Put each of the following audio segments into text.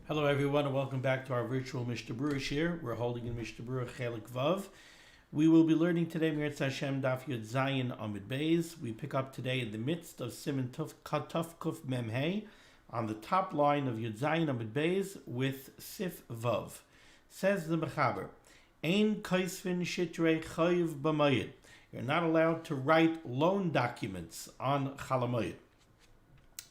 Hello everyone and welcome back to our virtual Mishnah Berurah shir. We're holding in Mishnah Berurah Chelik Vav. We will be learning today Meretz Hashem Daf Yud Zayin Amud Beis. We pick up today in the midst of Siman Tuf Kuf Memhei on the top line of Yud Zayin Amud Beis with Sif Vav. Says the Mechaber, Ein Kaisvin Shitrei Chayiv B'Mayid. You're not allowed to write loan documents on Chol HaMoed.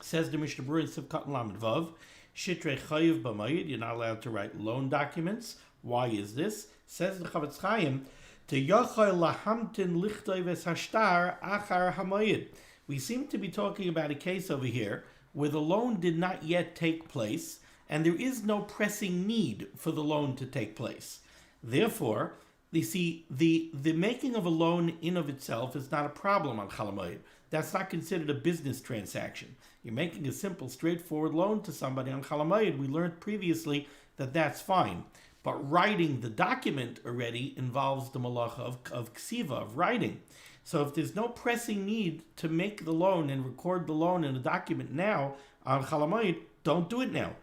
Says the Mishnah Berurah in Sif Katan Lamed Vav, Shitrei Chayiv B'Mayid, you're not allowed to write loan documents. Why is this? Says the Chavetz Chaim, to Yochai Lahamtin Lichtoi V'Hashtar Achar HaMoed. We seem to be talking about a case over here where the loan did not yet take place and there is no pressing need for the loan to take place. Therefore, you see, the making of a loan in of itself is not a problem on Chol HaMoed. That's not considered a business transaction. You're making a simple, straightforward loan to somebody on Chol HaMoed. We learned previously that that's fine. But writing the document already involves the malacha of ksiva, of writing. So if there's no pressing need to make the loan and record the loan in a document now on Chol HaMoed, don't do it now.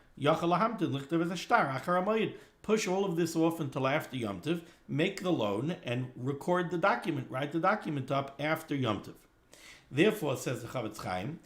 Push all of this off until after Yom Tov, make the loan, and record the document, write the document up after Yom Tov. Therefore, says the Chavetz Chaim,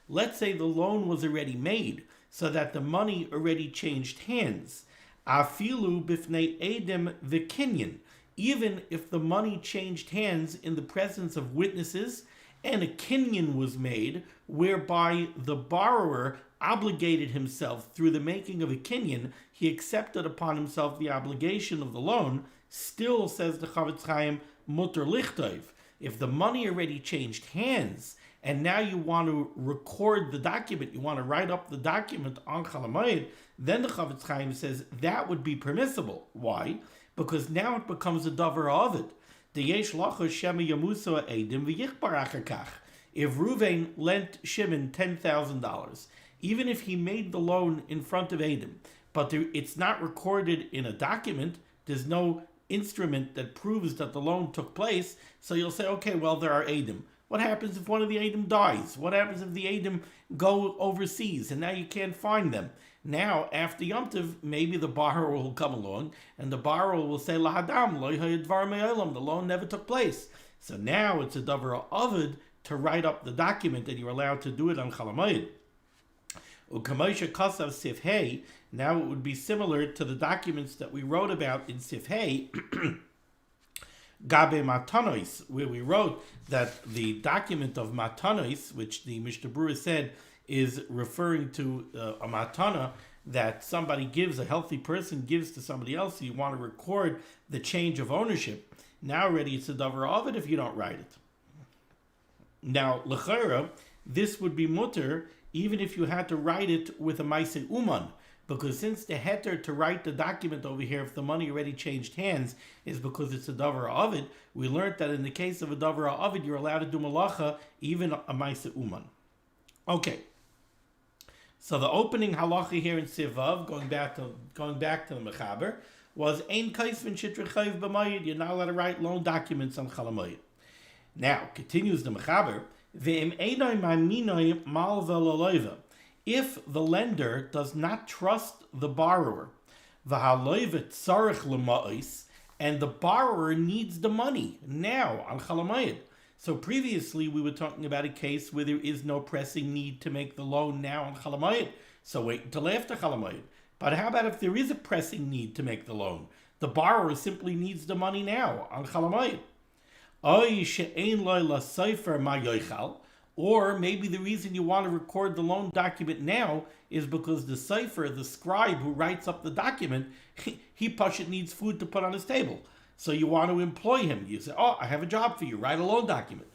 let's say the loan was already made, so that the money already changed hands. Afilu bifnei edim v'kinyan, even if the money changed hands in the presence of witnesses, and a kinyan was made, whereby the borrower obligated himself through the making of a kinyan, he accepted upon himself the obligation of the loan, still, says the Chavetz Chaim, mutter lichtov. If the money already changed hands, and now you want to record the document, you want to write up the document on Chol HaMoed, then the Chavetz Chaim says that would be permissible. Why? Because now it becomes a davar ovid. If Ruvain lent Shimon $10,000, even if he made the loan in front of Edom, but it's not recorded in a document, there's no instrument that proves that the loan took place, so you'll say, okay, well, there are Edom. What happens if one of the Edom dies? What happens if the Edom go overseas and now you can't find them? Now, after Yom Tov, maybe the borrower will come along and the borrower will say, Lahadam, lo hayad dvar me'olam, the loan never took place. So now it's a davar ovid to write up the document, and you're allowed to do it on Chol HaMoed. Ukamoisha kasav Sif Hey, now it would be similar to the documents that we wrote about in Sif Hey, Gabe Matanos, where we wrote that the document of Matanos, which the Mishnah Berurah said is referring to a matana that somebody gives, a healthy person gives to somebody else, so you want to record the change of ownership. Now already it's a davar ovid if you don't write it. Now, l'chera, this would be mutter even if you had to write it with a maaseh uman, because since the heter to write the document over here, if the money already changed hands, is because it's a davar ovid, we learned that in the case of a davar ovid, you're allowed to do malacha, even a maaseh uman. Okay. So the opening halacha here in Sivav, going back to the Mechaber, was Ein Kaisvin Shitrei Chayiv B'Mayid. You're not allowed to write loan documents on Chol HaMoed. Now continues the Mechaber, Ve'im Einoi Ma'minoi Malva L'Loiva. If the lender does not trust the borrower, V'Haloiva Tzarich L'Ma'is, and the borrower needs the money now on Chol HaMoed. So previously we were talking about a case where there is no pressing need to make the loan now on Chol HaMoed. So wait until after Chol HaMoed. But how about if there is a pressing need to make the loan? The borrower simply needs the money now on Chol HaMoed. Or maybe the reason you want to record the loan document now is because the cipher, the scribe who writes up the document, he pashut needs food to put on his table. So you want to employ him. You say, oh, I have a job for you. Write a loan document.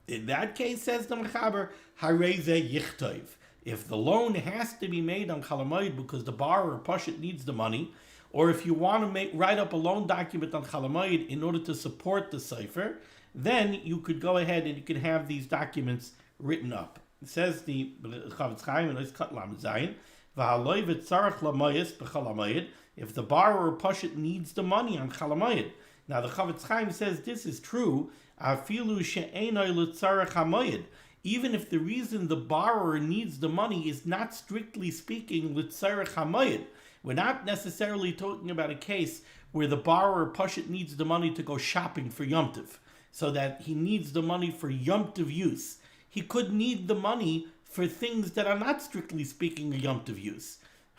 In that case, says the Mechaber, Hareze Yichtov. If the loan has to be made on Chol HaMoed because the borrower pashut needs the money, or if you want to write up a loan document on Chol HaMoed in order to support the cipher, then you could go ahead and you could have these documents written up. It says the Chavetz Chaim in Oiskat Lamed Zayin, V'haloi v'tzarech lamayis b'chol HaMoed, if the borrower pashut needs the money on Chol HaMoed. Now the Chavetz Chaim says this is true, afilu she'enoi l'tzarech HaMoed, even if the reason the borrower needs the money is not strictly speaking l'tzarech hamoed. We're not necessarily talking about a case where the borrower Pashut needs the money to go shopping for Yom Tov, so that he needs the money for Yom Tov use. He could need the money for things that are not strictly speaking a Yom Tov use.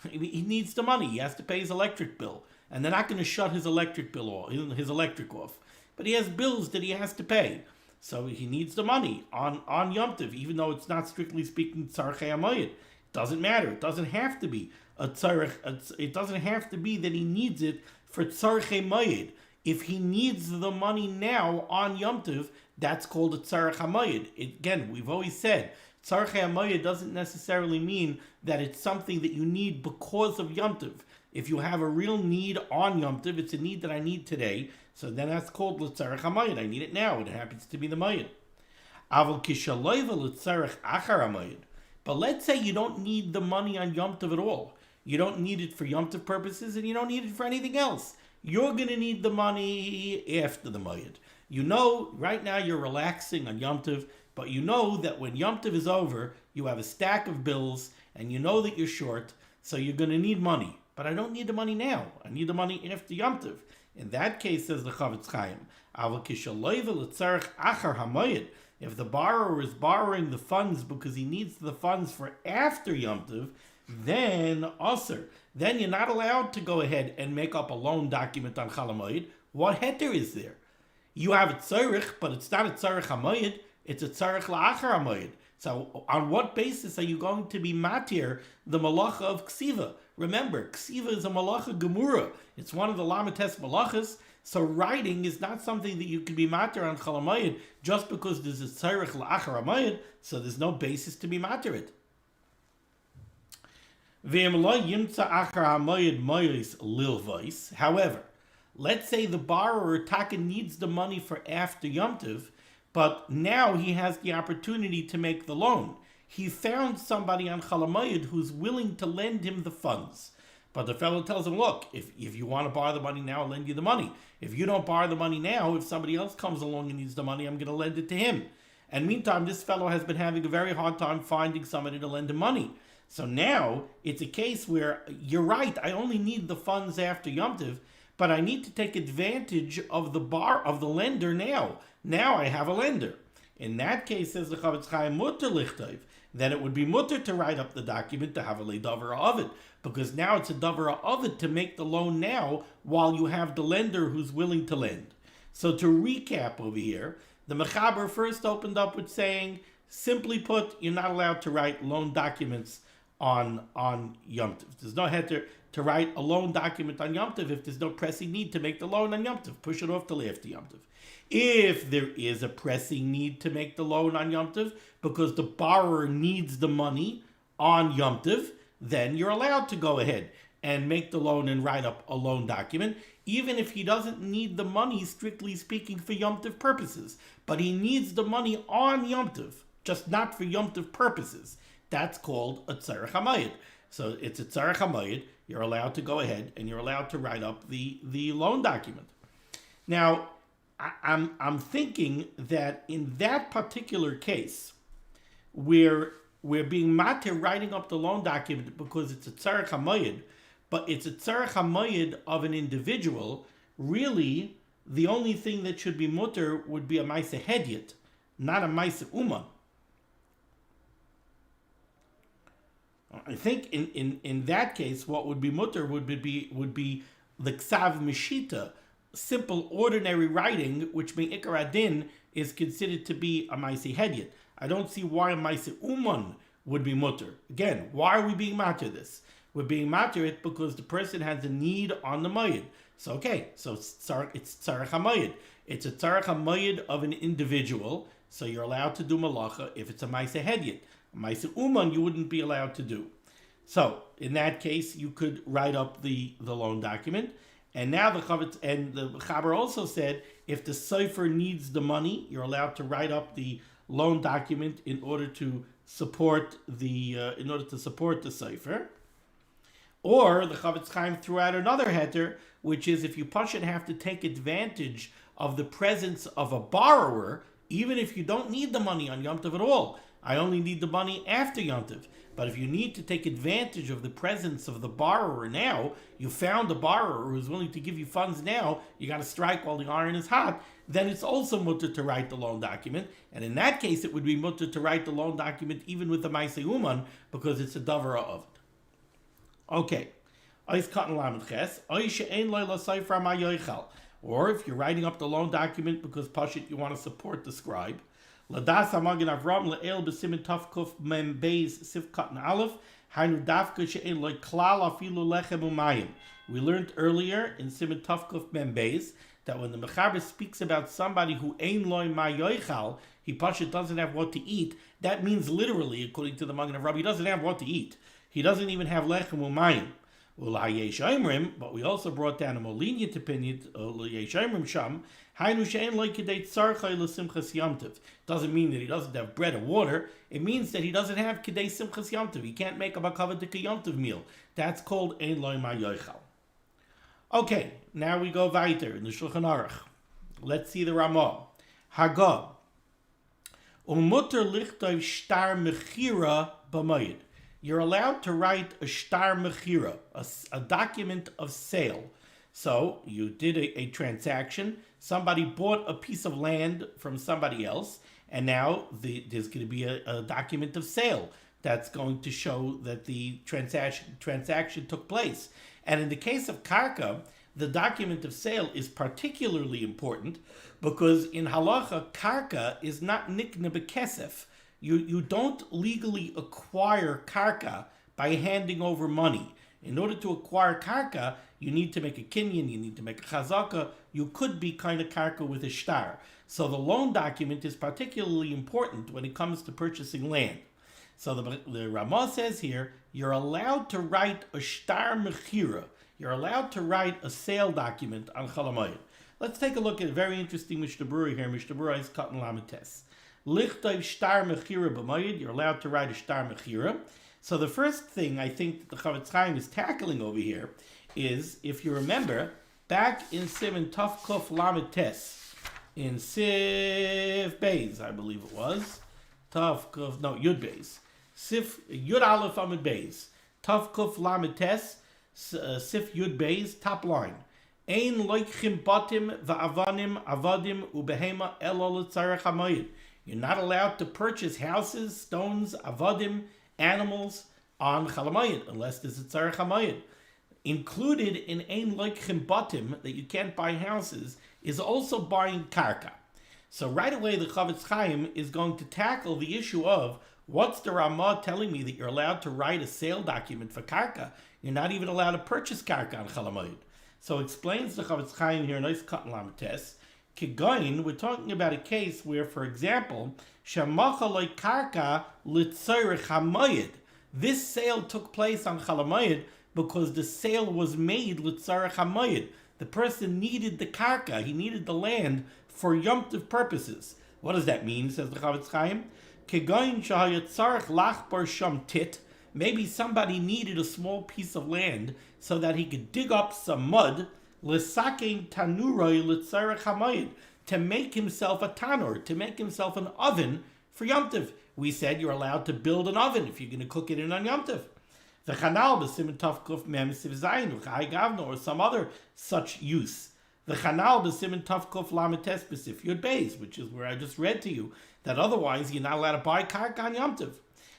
He needs the money. He has to pay his electric bill, and they're not going to shut his electric bill off, his electric off. But he has bills that he has to pay, so he needs the money on Yom Tov, even though it's not strictly speaking tzarech hamoed. It doesn't matter. It doesn't have to be a tzarech. It doesn't have to be that he needs it for tzarech hamoed. If he needs the money now on Yom Tov, that's called a tzarech hamoed. Again, we've always said tzarech hamoed doesn't necessarily mean that it's something that you need because of Yom Tov. If you have a real need on Yom Tov, it's a need that I need today, so then that's called l'tzarech hamoed. I need it now. It happens to be the moed. Aval kishalayva l'tzarech achar hamoed. But let's say you don't need the money on Yom Tov at all. You don't need it for Yom Tov purposes, and you don't need it for anything else. You're going to need the money after the moed. You know, right now you're relaxing on Yom Tov, but you know that when Yom Tov is over, you have a stack of bills, and you know that you're short, so you're going to need money. But I don't need the money now. I need the money after Yom Tov. In that case, says the Chavetz Chaim, if the borrower is borrowing the funds because he needs the funds for after Yom Tov, then aser. Then you're not allowed to go ahead and make up a loan document on Chol HaMoed. What heter is there? You have a tzarech, but it's not a tzarech hamoed. It's a tzarech la'achar hamoed. So on what basis are you going to be matir the malacha of ksiva? Remember, ksiva is a malacha gemura. It's one of the lamites malachas. So writing is not something that you can be matir on Chol HaMoed just because there's a tzarech la'achar hamoed. So there's no basis to be matir it. However, let's say the borrower taka needs the money for after Yom Tov, but now he has the opportunity to make the loan. He found somebody on Chol HaMoed who's willing to lend him the funds. But the fellow tells him, look, if you want to borrow the money now, I'll lend you the money. If you don't borrow the money now, if somebody else comes along and needs the money, I'm going to lend it to him. And meantime, this fellow has been having a very hard time finding somebody to lend him money. So now it's a case where you're right, I only need the funds after Yom Tov, but I need to take advantage of the lender now. Now I have a lender. In that case, says the Chavetz Chaim, mutter lichtov, then it would be mutter to write up the document to have a davara of it, because now it's a davara of it to make the loan now while you have the lender who's willing to lend. So to recap over here, the Mechaber first opened up with saying, simply put, you're not allowed to write loan documents on Yom Tov. There's no heter to write a loan document on Yom Tov if there's no pressing need to make the loan on Yom Tov. Push it off till after Yom Tov. If there is a pressing need to make the loan on Yom Tov because the borrower needs the money on Yom Tov, then you're allowed to go ahead and make the loan and write up a loan document, even if he doesn't need the money, strictly speaking, for Yom Tov purposes. But he needs the money on Yom Tov, just not for Yom Tov purposes. That's called a tzarech hamoed. So it's a tzarech hamoed. You're allowed to go ahead and you're allowed to write up the loan document. Now, I'm thinking that in that particular case, we're being matir writing up the loan document because it's a tzarech hamoed, but it's a tzarech hamoed of an individual. Really, the only thing that should be mutter would be a maise hedyet, not a maise uman. I think in that case, what would be mutter would be the ksav mishita, simple ordinary writing, which being ikar adin is considered to be a maisi hedyet. I don't see why a maisi uman would be mutter. Again, why are we being matter this? We're being matter it because the person has a need on the moed. So okay, so it's tzarech hamoed. It's a tzarech hamoed of an individual, so you're allowed to do malacha if it's a maisi hedyet. Maisa Uman you wouldn't be allowed to do. So in that case, you could write up the loan document. And now the Chaber also said if the Sefer needs the money, you're allowed to write up the loan document in order to support the Sefer. Or the Chavetz Chaim threw out another heter, which is if you pashut have to take advantage of the presence of a borrower, even if you don't need the money on Yom Tov at all. I only need the money after Yom Tov. But if you need to take advantage of the presence of the borrower now, you found a borrower who's willing to give you funds now, you got to strike while the iron is hot, then it's also mutter to write the loan document. And in that case, it would be mutter to write the loan document even with the Maaseh Uman, because it's a davara of it. Okay. Or if you're writing up the loan document because Pashit you want to support the scribe, Ladas Hamagin Avram Le'el B'Simin Tavkuf Mem Beis Sifkat Aleph Hainu Davka She'en Loi Klal Afilu Lechem Umayim. We learned earlier in Siman Tavkuf Mem Beis that when the Mechaber speaks about somebody who Ein Loi Ma Yoichal, he Pashit doesn't have what to eat. That means literally, according to the Magen Avraham, he doesn't have what to eat. He doesn't even have Lechem Umayim. But we also brought down a more lenient opinion. Doesn't mean that he doesn't have bread or water. It means that he doesn't have kedei simchas yomtiv. He can't make a bakavadik yomtiv meal. That's called ein loy ma yoichal. Okay, now we go weiter in the Shulchan Aruch. Let's see the Ramah. Hagah. Umuter lichtov shtar mechira b'mayid. You're allowed to write a shtar mechira, a document of sale. So you did a transaction. Somebody bought a piece of land from somebody else, and now there's going to be a document of sale that's going to show that the transaction took place. And in the case of karka, the document of sale is particularly important because in halacha, karka is not nikna bekesef. You don't legally acquire karka by handing over money. In order to acquire karka, you need to make a kinyan, you need to make a chazaka. You could be kind of karka with a shtar. So the loan document is particularly important when it comes to purchasing land. So the Ramah says here, you're allowed to write a shtar mechira. You're allowed to write a sale document on Chol HaMoed. Let's take a look at a very interesting Mishnah Berurah here. Mishnah Berurah is cut and lamites. Lichtov shtar mechira b'mayid. You're allowed to write a shtar mechira. So the first thing I think that the Chavetz Chaim is tackling over here is, if you remember, back in Siman Taf Kuf Lamed Tes, in Sif Beis, I believe it was, Yud Beis, Sif Yud Aleph Amid Beis, Taf Kuf Lamed Tes, Sif Yud Beis, top line. Ein loichim batim va'avanim avadim ubehema elo l'tzarech hamayid. You're not allowed to purchase houses, stones, avadim, animals on Chol HaMoed unless there's a tzarech hamayid. Included in ein loichim batim, that you can't buy houses, is also buying karka. So right away the Chavetz Chaim is going to tackle the issue of, what's the Ramah telling me that you're allowed to write a sale document for karka? You're not even allowed to purchase karka on Chol HaMoed. So explains the Chavetz Chaim here, nice cut and lamites. Kigain, we're talking about a case where, for example, Shemachaloi karka litzorech hamayid. This sale took place on Chol HaMoed because the sale was made litzorech hamayid. The person needed the karka, he needed the land for Yom Tov purposes. What does that mean, says the Chavetz Chaim? Kigain shahayatzarech lachbar sham tit. Maybe somebody needed a small piece of land so that he could dig up some mud, l'sakein tanuroi l'tzarech hamayid, to make himself a tanur, to make himself an oven for Yom Tov. We said you're allowed to build an oven if you're going to cook it in on Yom Tov. The chanal b'simin taf kuf mem siv zayin v'chai gavno, or some other such use. The chanal b'simin taf kuf lamites b'sif yud beis, which is where I just read to you, that otherwise you're not allowed to buy karka on Yom Tov.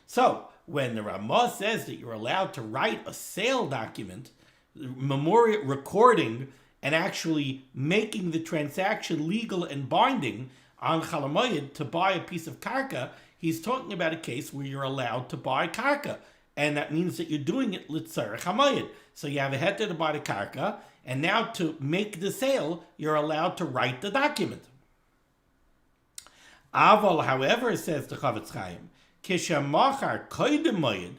So, when the Ramah says that you're allowed to write a sale document, memorial recording, and actually making the transaction legal and binding on Chol HaMoed to buy a piece of karka, he's talking about a case where you're allowed to buy karka. And that means that you're doing it litzarech hamayid. So you have a heter to buy the karka, and now to make the sale, you're allowed to write the document. Aval, however, says the Chavetz Chaim, kishamachar koydem moed.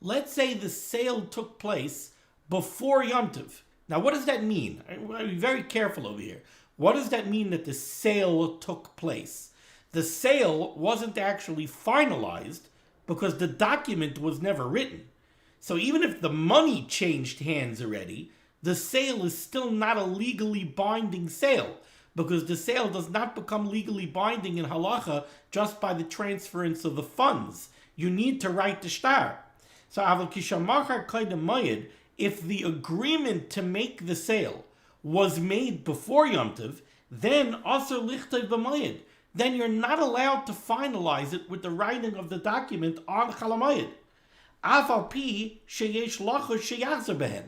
Let's say the sale took place before Yom Tov. Now, what does that mean? I want to be very careful over here. What does that mean that the sale took place? The sale wasn't actually finalized because the document was never written. So even if the money changed hands already, the sale is still not a legally binding sale because the sale does not become legally binding in halacha just by the transference of the funds. You need to write the shtar. So aval kishamachar Chol HaMoed, if the agreement to make the sale was made before Yom Tov, then asur lichtov b'moed. Then you're not allowed to finalize it with the writing of the document on Chol HaMoed. Af al pi sheyesh lachos sheyachzer behen.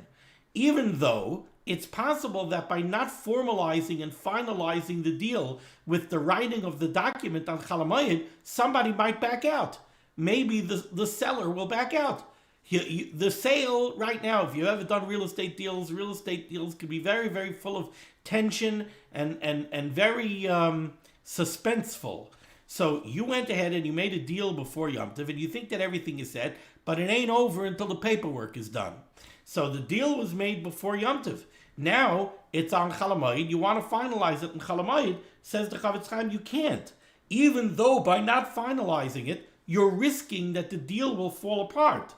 Even though it's possible that by not formalizing and finalizing the deal with the writing of the document on Chol HaMoed, somebody might back out. Maybe the seller will back out. The sale right now, if you've ever done real estate deals can be very, very full of tension and very suspenseful. So you went ahead and you made a deal before Yom Tov, and you think that everything is set, but it ain't over until the paperwork is done. So the deal was made before Yom Tov. Now it's on Chol HaMoed. You want to finalize it in Chol HaMoed, says the Chavetz Chaim, you can't. Even though by not finalizing it, you're risking that the deal will fall apart.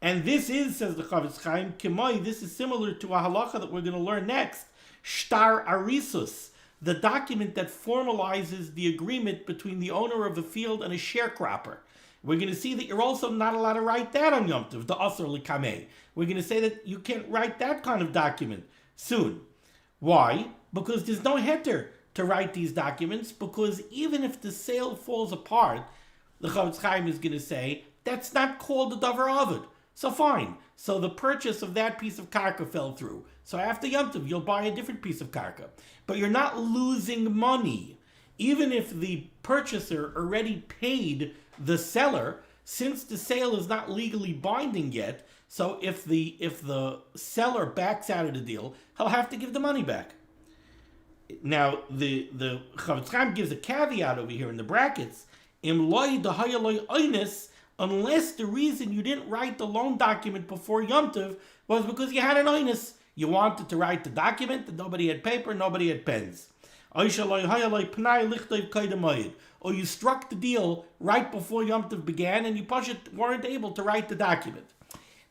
And this is, says the Chavetz Chaim, Kimoi, this is similar to a halacha that we're going to learn next, Shtar Arisus, the document that formalizes the agreement between the owner of the field and a sharecropper. We're going to see that you're also not allowed to write that on Yom Tov, the asur likameh. We're going to say that you can't write that kind of document soon. Why? Because there's no heter to write these documents, because even if the sale falls apart, the Chavetz Chaim is going to say, that's not called a davar avid. So fine. So the purchase of that piece of karka fell through. So after Yom Tov, you'll buy a different piece of karka. But you're not losing money. Even if the purchaser already paid the seller, since the sale is not legally binding yet, so if the seller backs out of the deal, he'll have to give the money back. Now, the Chavetz Chaim gives a caveat over here in the brackets, Im loy dahaya loy oynes, unless the reason you didn't write the loan document before Yom Tov was because you had an oinus. You wanted to write the document, and nobody had paper, nobody had pens. Or you struck the deal right before Yom Tov began, and you weren't able to write the document.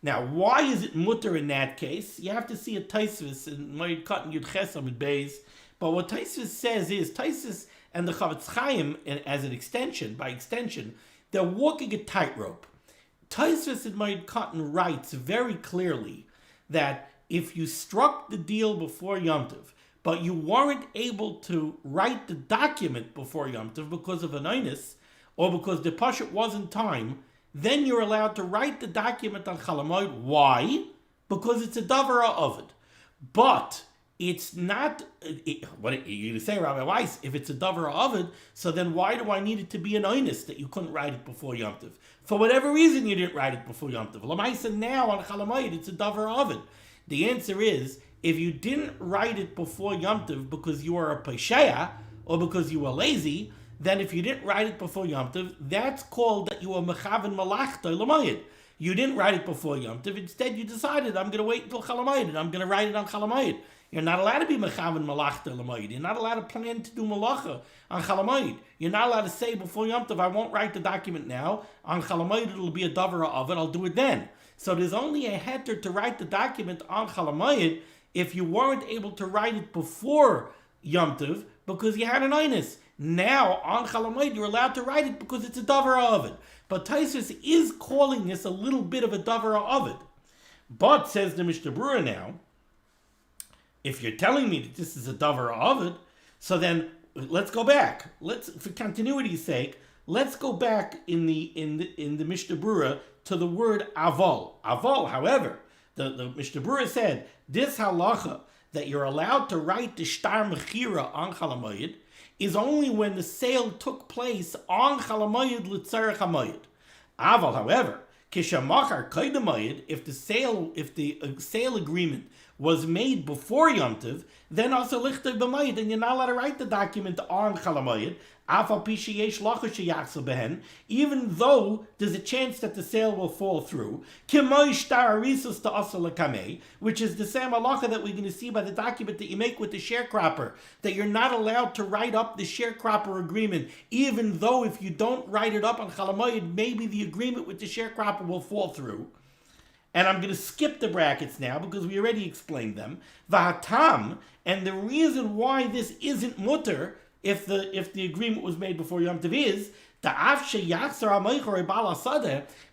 Now, why is it mutter in that case? You have to see a Taisvis in Moed Katan Yud Chesam and Beis. But what Taisvis says is, Taisvis and the Chavetz Chaim, as an extension, by extension, they're walking a tightrope. Taisvis in Moed Katan writes very clearly that if you struck the deal before Yom Tov, but you weren't able to write the document before Yom Tov because of an oinus, or because the pashut wasn't time, then you're allowed to write the document on Chol HaMoed. Why? Because it's a davar ovid. But it's not, what are you going to say, Rabbi Weiss? If it's a davar ovid, so then why do I need it to be an oinus that you couldn't write it before Yom Tov? For whatever reason you didn't write it before Yom Tov. L'maisa now on Chol HaMoed, it's a davar ovid. The answer is, if you didn't write it before Yom Tov because you were a pesheya, or because you were lazy, then if you didn't write it before Yom Tov, that's called that you were mechaven malachta l'mayid. You didn't write it before Yom Tov. Instead, you decided, I'm going to wait until Chol HaMoed, and I'm going to write it on Chol HaMoed. You're not allowed to be mechaven malachta l'mayid. You're not allowed to plan to do malacha on Chol HaMoed. You're not allowed to say before Yom Tov, I won't write the document now. On Chol HaMoed, it'll be a davar of it. I'll do it then. So there's only a heter to write the document on Chol HaMoed if you weren't able to write it before Yom Tov because you had an oinus. Now, on Chol HaMoed, you're allowed to write it because it's a davar ovid. But Taisus is calling this a little bit of a davar ovid. But, says the Mishnah Berurah now, if you're telling me that this is a davar ovid, so then let's go back. For continuity's sake, let's go back in the Mishnah Berurah to the word aval. Aval, however, the Mishnah Berurah said, this halacha that you're allowed to write the shtar mechira on Chol HaMoed is only when the sale took place on Chol HaMoed l'tzarech hamoed. Aval, however, kishamachar Chol HaMoed, if the sale agreement was made before Yom Tov, then also lichtov b'moed, and you're not allowed to write the document on Chol HaMoed, afal pi sheyesh lachos sheyachzel behen, even though there's a chance that the sale will fall through. Kimoi shtar arisus to asur l'kameh, which is the same halacha that we're going to see by the document that you make with the sharecropper, that you're not allowed to write up the sharecropper agreement, even though if you don't write it up on Chol HaMoed, maybe the agreement with the sharecropper will fall through. And I'm going to skip the brackets now because we already explained them. V'hatam, and the reason why this isn't mutter, if the agreement was made before Yom Tov, is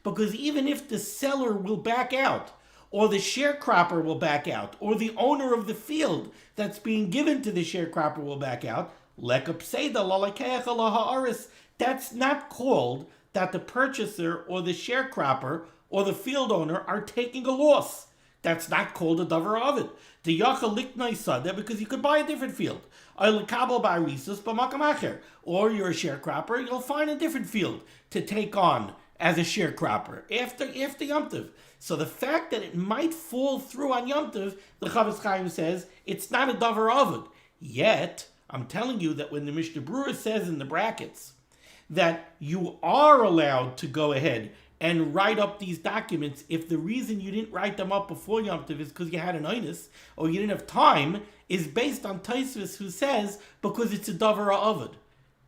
because even if the seller will back out, or the sharecropper will back out, or the owner of the field that's being given to the sharecropper will back out, that's not called that the purchaser or the sharecropper or the field owner are taking a loss. That's not called a davar ovid. The yachal liknai sadeh, because you could buy a different field. Or you're a sharecropper, you'll find a different field to take on as a sharecropper after Yom Tov. So the fact that it might fall through on Yom Tov, the Chavetz Chaim says, it's not a davar ovid. Yet, I'm telling you that when the Mishnah Berurah says in the brackets that you are allowed to go ahead and write up these documents if the reason you didn't write them up before Yom Tov is because you had an einus or you didn't have time, is based on Tosfos, who says because it's a davar ovid.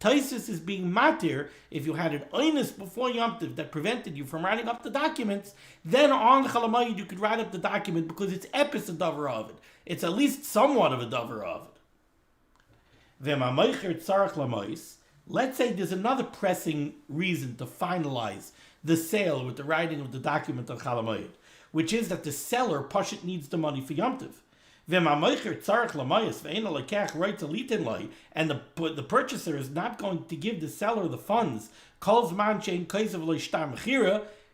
Tosfos is being matir if you had an einus before Yom Tov that prevented you from writing up the documents, then on Chol HaMoed you could write up the document because it's epis a davar ovid. It's at least somewhat of a davar ovid. Let's say there's another pressing reason to finalize the sale with the writing of the document on Chol HaMoed, which is that the seller pashut needs the money for Yom Tov. And the purchaser is not going to give the seller the funds.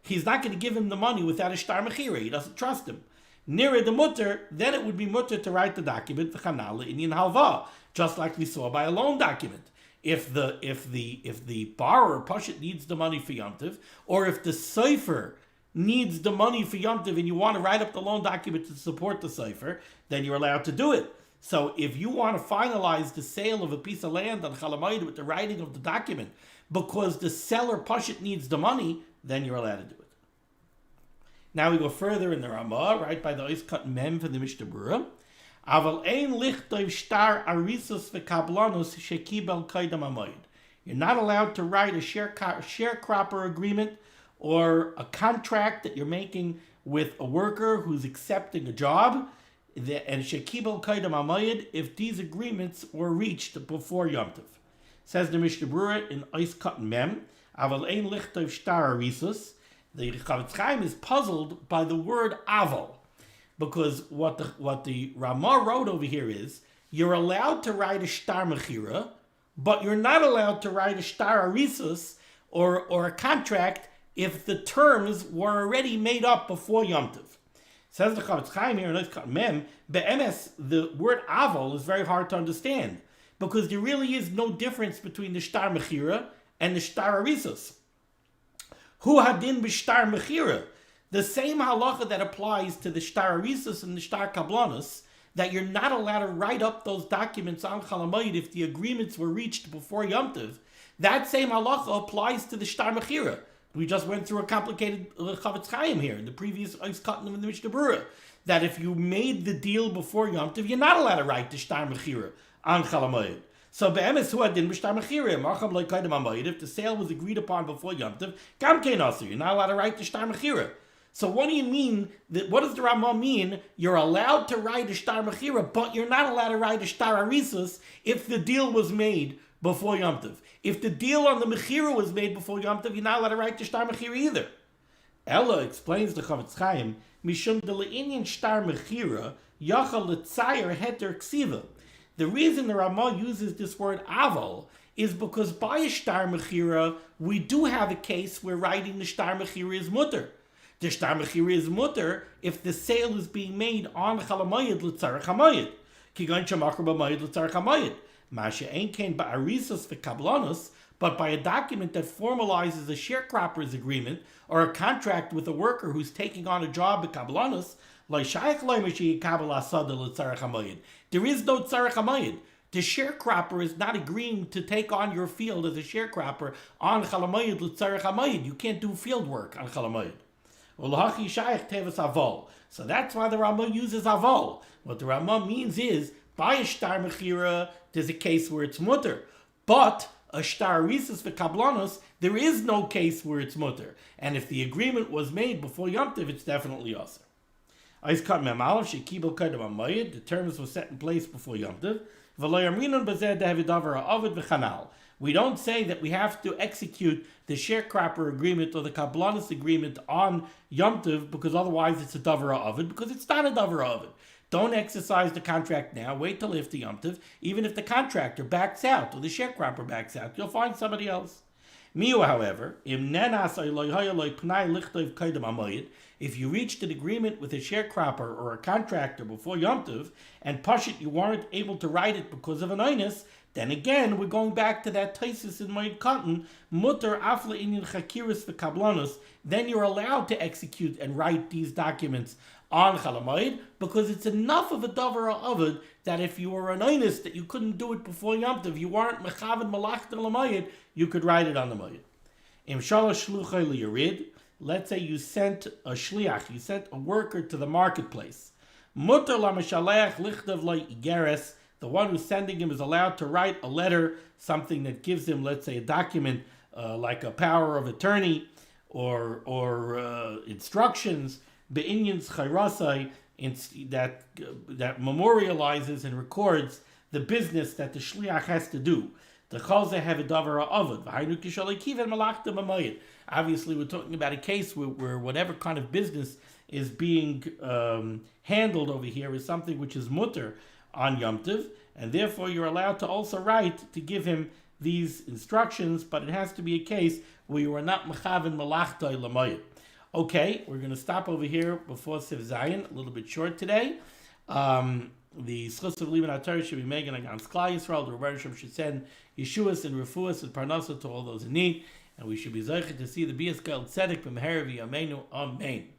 He's not going to give him the money without a shtar mechira. He doesn't trust him. Nearer the mutter, then it would be mutter to write the document just like we saw by a loan document. If the borrower pashut needs the money for Yom Tov, or if the cipher needs the money for Yom Tov and you want to write up the loan document to support the cipher, then you're allowed to do it. So if you want to finalize the sale of a piece of land on Chol HaMoed with the writing of the document because the seller pashut needs the money, then you're allowed to do it. Now we go further in the Ramah, right by the Ois Kat Mem for the Mishnah Berurah. Aval ein lichtov shtar arisus v'kablanus shekibel kaidam hamoed. You're not allowed to write a sharecropper agreement or a contract that you're making with a worker who's accepting a job, and shekibel kaidam hamoed, if these agreements were reached before Yom Tov. Says the Mishnah Berurah in Ois Kat Mem, Aval ein lichtov shtar arisus. The Chavetz Chaim is puzzled by the word aval, because what the Ramah wrote over here is you're allowed to write a shtar mechira, but you're not allowed to write a shtar arisus or a contract if the terms were already made up before Yom Tov. Says the Chavetz Chaim here in Ois Mem, be'emes, the word aval is very hard to understand because there really is no difference between the shtar mechira and the shtar arisus. Hu hadin b'shtar mechira. The same halacha that applies to the shtar arisus and the shtar kablanus, that you're not allowed to write up those documents on Chol HaMoed if the agreements were reached before Yom Tov, that same halacha applies to the shtar mechira. We just went through a complicated Chavetz Chaim here in the previous Ois Kat in the Mishnah Berurah, that if you made the deal before Yom Tov, you're not allowed to write the shtar mechira on Chol HaMoed. So be'emes hu adin b'shtar mechira, marcham lo kaidam hamoed, if the sale was agreed upon before Yom Tov, gam kein aser, you're not allowed to write the shtar mechira. So what do you mean, what does the Ramah mean? You're allowed to write a shtar mechira, but you're not allowed to write a shtar arisus if the deal was made before Yom Tov. If the deal on the mechira was made before Yom Tov, you're not allowed to write the shtar mechira either. Ella explains the Chavetz Chaim, mishum de le'inyan shtar mechira, yachal l'tzayer heter ksiva. The reason the Ramah uses this word aval is because by a shtar mechira, we do have a case where writing the shtar mechira is mutter. The shtar mechira is mutter if the sale is being made on Chol HaMoed l'tzarech hamoed. Kigan shamacher b'moed l'tzarech hamoed. Masha ein kein ba'arisus v'kablanus, but by a document that formalizes a sharecropper's agreement or a contract with a worker who's taking on a job b'kablanus, there is no tzarech hamoed. The sharecropper is not agreeing to take on your field as a sharecropper on Chol HaMoed l'tzarech hamoed. You can't do field work on Chol HaMoed. So that's why the Ramah uses aval. What the Ramah means is, by a shtar mechira, there's a case where it's mutter. But a shtar risus v'kablanos, there is no case where it's mutter. And if the agreement was made before Yom Tov, it's definitely also. The terms were set in place before Yom Tov. We don't say that we have to execute the sharecropper agreement or the kablanis agreement on Yom Tov because otherwise it's a davara ovid, because it's not a davara ovid. Don't exercise the contract now. Wait till after Yom Tov. Even if the contractor backs out or the sharecropper backs out, you'll find somebody else. Miu, however, if you reached an agreement with a sharecropper or a contractor before Yom Tov, and Pashit, you weren't able to write it because of an oinus, then again, we're going back to that Taisus in Moed Cotton, mutter afle inyan chakiris v'kablanos, then you're allowed to execute and write these documents on Chol HaMoed, because it's enough of a davar ovid that if you were an oinus that you couldn't do it before Yom Tov, you weren't mechaven malachta l'moed, you could write it on the moed. Im shalosh shluchay liyarid, let's say you sent a shliach, you sent a worker to the marketplace. Mutter lameshaleach lichtav lo igeres, the one who's sending him is allowed to write a letter, something that gives him, let's say, a document like a power of attorney or instructions, be'inyans chayrasai, that memorializes and records the business that the shliach has to do. The chalzeh have a davar ovid. Obviously, we're talking about a case where whatever kind of business is being handled over here is something which is mutter on Yom Tov, and therefore you're allowed to also write to give him these instructions, but it has to be a case where you are not mechaven malachtai l'moed. Okay, we're going to stop over here before Siv Zayin, a little bit short today. The schus of limud HaTorah should be making against Klal Yisrael. The Rebbe should send Yeshuas and Refuas and Parnasa to all those in need, and we should be zeicher to see the Bias Gal Tzedek b'meher v'yameinu. Amen.